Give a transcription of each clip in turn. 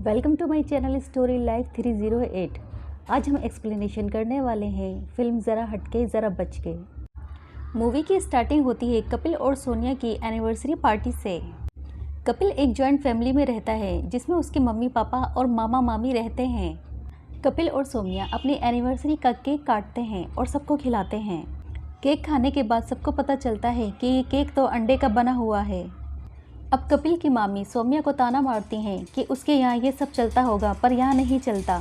Welcome to my channel story life 308। आज हम explanation करने वाले हैं फिल्म ज़रा हटके ज़रा बचके। मूवी की स्टार्टिंग होती है कपिल और सोनिया की एनिवर्सरी पार्टी से। कपिल एक जॉइंट फैमिली में रहता है जिसमें उसके मम्मी पापा और मामा मामी रहते हैं। कपिल और सोनिया अपनी एनिवर्सरी का केक काटते हैं और सबको खिलाते हैं। केक खाने के बाद सबको पता चलता है कि ये केक तो अंडे का बना हुआ है। अब कपिल की मामी सौम्या को ताना मारती हैं कि उसके यहाँ ये सब चलता होगा पर यहाँ नहीं चलता।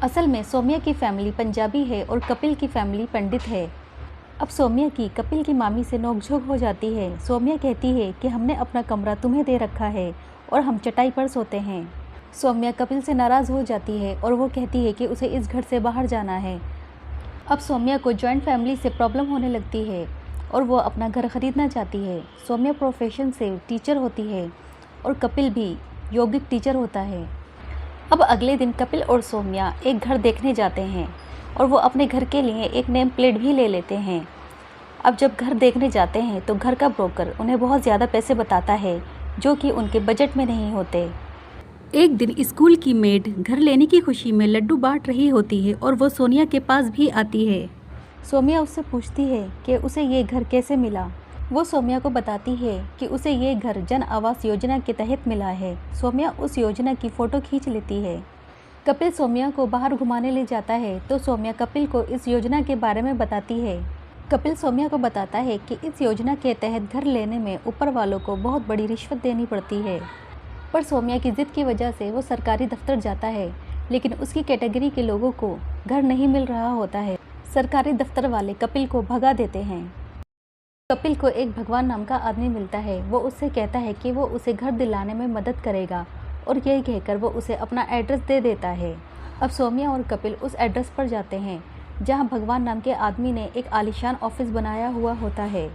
असल में सौम्या की फैमिली पंजाबी है और कपिल की फैमिली पंडित है। अब सौम्या की कपिल की मामी से नोकझोंक हो जाती है। सौम्या कहती है कि हमने अपना कमरा तुम्हें दे रखा है और हम चटाई पर सोते हैं। सौम्या कपिल से नाराज़ हो जाती है और वो कहती है कि उसे इस घर से बाहर जाना है। अब सौम्या को जॉइंट फैमिली से प्रॉब्लम होने लगती है और वो अपना घर ख़रीदना चाहती है। सौम्या प्रोफेशन से टीचर होती है और कपिल भी यौगिक टीचर होता है। अब अगले दिन कपिल और सौम्या एक घर देखने जाते हैं और वो अपने घर के लिए एक नेम प्लेट भी ले लेते हैं। अब जब घर देखने जाते हैं तो घर का ब्रोकर उन्हें बहुत ज़्यादा पैसे बताता है जो कि उनके बजट में नहीं होते। एक दिन स्कूल की मेड घर लेने की खुशी में लड्डू बांट रही होती है और वो सोनिया के पास भी आती है। सौम्या उससे पूछती है कि उसे ये घर कैसे मिला। वो सौम्या को बताती है कि उसे ये घर जन आवास योजना के तहत मिला है। सौम्या उस योजना की फ़ोटो खींच लेती है। कपिल सौम्या को बाहर घुमाने ले जाता है तो सौम्या कपिल को इस योजना के बारे में बताती है। कपिल सौम्या को बताता है कि इस योजना के तहत घर लेने में ऊपर वालों को बहुत बड़ी रिश्वत देनी पड़ती है। पर सौम्या की ज़िद की वजह से वो सरकारी दफ्तर जाता है, लेकिन उसकी कैटेगरी के लोगों को घर नहीं मिल रहा होता है। सरकारी दफ्तर वाले कपिल को भगा देते हैं। कपिल को एक भगवान नाम का आदमी मिलता है। वो उससे कहता है कि वो उसे घर दिलाने में मदद करेगा और यही कहकर वो उसे अपना एड्रेस दे देता है। अब सौम्या और कपिल उस एड्रेस पर जाते हैं जहां भगवान नाम के आदमी ने एक आलीशान ऑफिस बनाया हुआ होता है।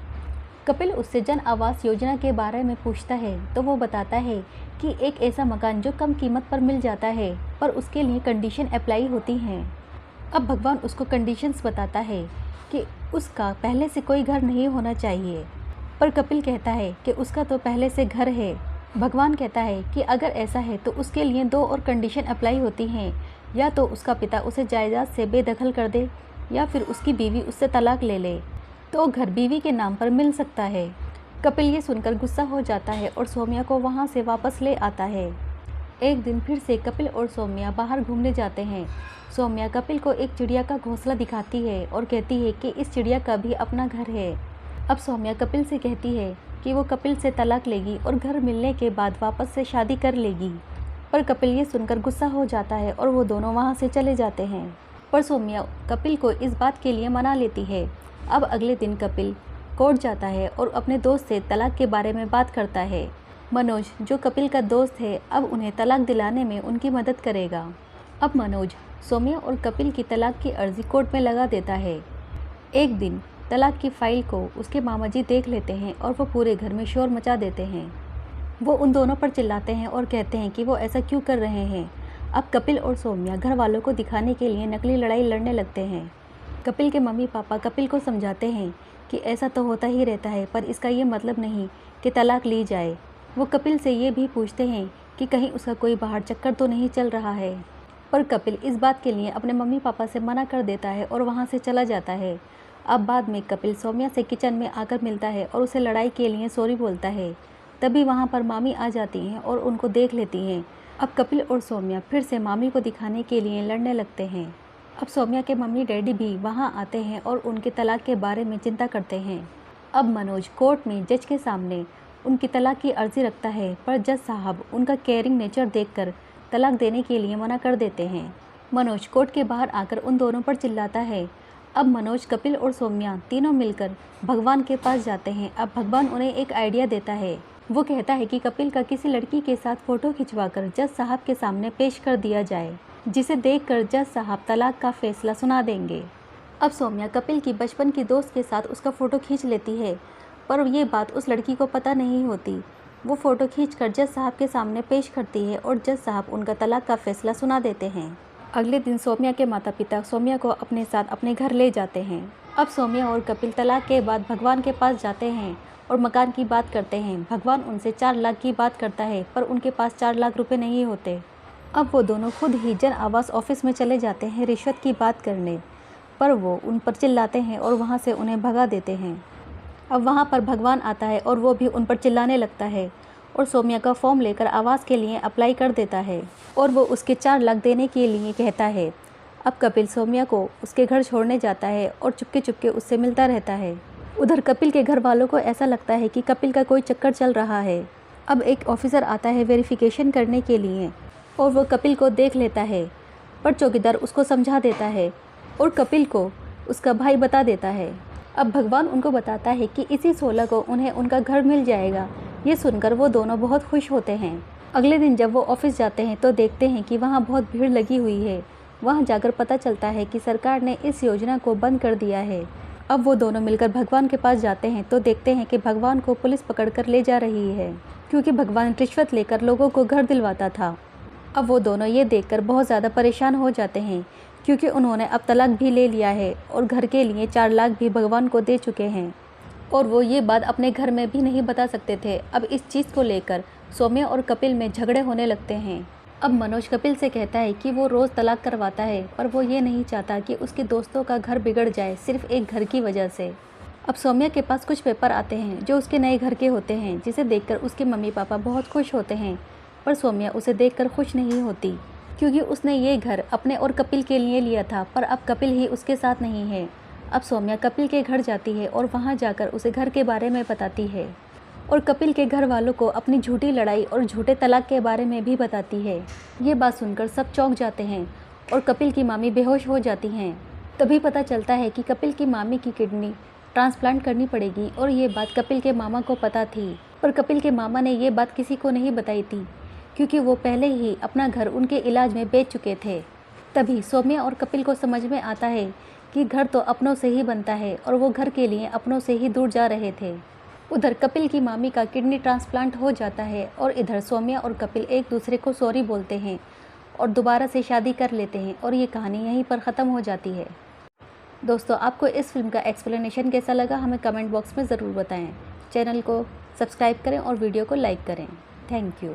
कपिल उससे जन आवास योजना के बारे में पूछता है तो वो बताता है कि एक ऐसा मकान जो कम कीमत पर मिल जाता है पर उसके लिए कंडीशन अप्लाई होती हैं। अब भगवान उसको कंडीशंस बताता है कि उसका पहले से कोई घर नहीं होना चाहिए, पर कपिल कहता है कि उसका तो पहले से घर है। भगवान कहता है कि अगर ऐसा है तो उसके लिए दो और कंडीशन अप्लाई होती हैं, या तो उसका पिता उसे जायदाद से बेदखल कर दे या फिर उसकी बीवी उससे तलाक ले ले, तो घर बीवी के नाम पर मिल सकता है। कपिल ये सुनकर गुस्सा हो जाता है और सौम्या को वहाँ से वापस ले आता है। एक दिन फिर से कपिल और सौम्या बाहर घूमने जाते हैं। सौम्या कपिल को एक चिड़िया का घोंसला दिखाती है और कहती है कि इस चिड़िया का भी अपना घर है। अब सौम्या कपिल से कहती है कि वो कपिल से तलाक लेगी और घर मिलने के बाद वापस से शादी कर लेगी, पर कपिल ये सुनकर गुस्सा हो जाता है और वो दोनों वहाँ से चले जाते हैं। पर सौम्या कपिल को इस बात के लिए मना लेती है। अब अगले दिन कपिल कोर्ट जाता है और अपने दोस्त से तलाक के बारे में बात करता है। मनोज जो कपिल का दोस्त है अब उन्हें तलाक दिलाने में उनकी मदद करेगा। अब मनोज सौम्या और कपिल की तलाक की अर्जी कोर्ट में लगा देता है। एक दिन तलाक की फाइल को उसके मामा जी देख लेते हैं और वो पूरे घर में शोर मचा देते हैं। वो उन दोनों पर चिल्लाते हैं और कहते हैं कि वो ऐसा क्यों कर रहे हैं। अब कपिल और सौम्या घर वालों को दिखाने के लिए नकली लड़ाई लड़ने लगते हैं। कपिल के मम्मी पापा कपिल को समझाते हैं कि ऐसा तो होता ही रहता है पर इसका ये मतलब नहीं कि तलाक ली जाए। वो कपिल से ये भी पूछते हैं कि कहीं उसका कोई बाहर चक्कर तो नहीं चल रहा है, पर कपिल इस बात के लिए अपने मम्मी पापा से मना कर देता है और वहाँ से चला जाता है। अब बाद में कपिल सौम्या से किचन में आकर मिलता है और उसे लड़ाई के लिए सॉरी बोलता है। तभी वहाँ पर मामी आ जाती हैं और उनको देख लेती हैं। अब कपिल और सौम्या फिर से मामी को दिखाने के लिए लड़ने लगते हैं। अब सौम्या के मम्मी डैडी भी वहाँ आते हैं और उनके तलाक के बारे में चिंता करते हैं। अब मनोज कोर्ट में जज के सामने उनकी तलाक की अर्जी रखता है, पर जज साहब उनका केयरिंग नेचर देखकर तलाक देने के लिए मना कर देते हैं। मनोज कोर्ट के बाहर आकर उन दोनों पर चिल्लाता है। अब मनोज कपिल और सौम्या तीनों मिलकर भगवान के पास जाते हैं। अब भगवान उन्हें एक आइडिया देता है। वो कहता है कि कपिल का किसी लड़की के साथ फ़ोटो खिंचवाकर जज साहब के सामने पेश कर दिया जाए, जिसे देखकर जज साहब तलाक का फैसला सुना देंगे। अब सौम्या कपिल की बचपन की दोस्त के साथ उसका फ़ोटो खींच लेती है, पर ये बात उस लड़की को पता नहीं होती। वो फ़ोटो खींचकर जज साहब के सामने पेश करती है और जज साहब उनका तलाक का फैसला सुना देते हैं। अगले दिन सौम्या के माता पिता सौम्या को अपने साथ अपने घर ले जाते हैं। अब सौम्या और कपिल तलाक के बाद भगवान के पास जाते हैं और मकान की बात करते हैं। भगवान उनसे 4 लाख की बात करता है, पर उनके पास 4 लाख रुपए नहीं होते। अब वो दोनों खुद ही जन आवास ऑफिस में चले जाते हैं रिश्वत की बात करने, पर वो उन पर चिल्लाते हैं और वहाँ से उन्हें भगा देते हैं। अब वहाँ पर भगवान आता है और वो भी उन पर चिल्लाने लगता है और सौम्या का फॉर्म लेकर आवास के लिए अप्लाई कर देता है और वो उसके 4 लाख देने के लिए कहता है। अब कपिल सौम्या को उसके घर छोड़ने जाता है और चुपके चुपके उससे मिलता रहता है। उधर कपिल के घर वालों को ऐसा लगता है कि कपिल का कोई चक्कर चल रहा है। अब एक ऑफिसर आता है वेरिफिकेशन करने के लिए और वो कपिल को देख लेता है, पर चौकीदार उसको समझा देता है और कपिल को उसका भाई बता देता है। अब भगवान उनको बताता है कि इसी 16 को उन्हें उनका घर मिल जाएगा। ये सुनकर वो दोनों बहुत खुश होते हैं। अगले दिन जब वो ऑफिस जाते हैं तो देखते हैं कि वहाँ बहुत भीड़ लगी हुई है। वहाँ जाकर पता चलता है कि सरकार ने इस योजना को बंद कर दिया है। अब वो दोनों मिलकर भगवान के पास जाते हैं तो देखते हैं कि भगवान को पुलिस पकड़कर ले जा रही है, क्योंकि भगवान रिश्वत लेकर लोगों को घर दिलवाता था। अब वो दोनों ये देखकर बहुत ज़्यादा परेशान हो जाते हैं, क्योंकि उन्होंने अब तलाक भी ले लिया है और घर के लिए 4 लाख भी भगवान को दे चुके हैं और वो ये बात अपने घर में भी नहीं बता सकते थे। अब इस चीज़ को लेकर सौम्या और कपिल में झगड़े होने लगते हैं। अब मनोज कपिल से कहता है कि वो रोज़ तलाक करवाता है, पर वो ये नहीं चाहता कि उसके दोस्तों का घर बिगड़ जाए सिर्फ एक घर की वजह से। अब सौम्या के पास कुछ पेपर आते हैं जो उसके नए घर के होते हैं, जिसे देखकर उसके मम्मी पापा बहुत खुश होते हैं, पर सौम्या उसे देखकर खुश नहीं होती, क्योंकि उसने ये घर अपने और कपिल के लिए लिया था, पर अब कपिल ही उसके साथ नहीं है। अब सौम्या कपिल के घर जाती है और वहाँ जाकर उसे घर के बारे में बताती है और कपिल के घर वालों को अपनी झूठी लड़ाई और झूठे तलाक के बारे में भी बताती है। ये बात सुनकर सब चौंक जाते हैं और कपिल की मामी बेहोश हो जाती हैं। तभी पता चलता है कि कपिल की मामी की किडनी ट्रांसप्लांट करनी पड़ेगी और ये बात कपिल के मामा को पता थी, पर कपिल के मामा ने ये बात किसी को नहीं बताई थी, क्योंकि वो पहले ही अपना घर उनके इलाज में बेच चुके थे। तभी सौम्या और कपिल को समझ में आता है कि घर तो अपनों से ही बनता है और वो घर के लिए अपनों से ही दूर जा रहे थे। उधर कपिल की मामी का किडनी ट्रांसप्लांट हो जाता है और इधर सौम्या और कपिल एक दूसरे को सॉरी बोलते हैं और दोबारा से शादी कर लेते हैं और ये कहानी यहीं पर ख़त्म हो जाती है। दोस्तों, आपको इस फिल्म का एक्सप्लेनेशन कैसा लगा हमें कमेंट बॉक्स में ज़रूर बताएं। चैनल को सब्सक्राइब करें और वीडियो को लाइक करें। Thank you.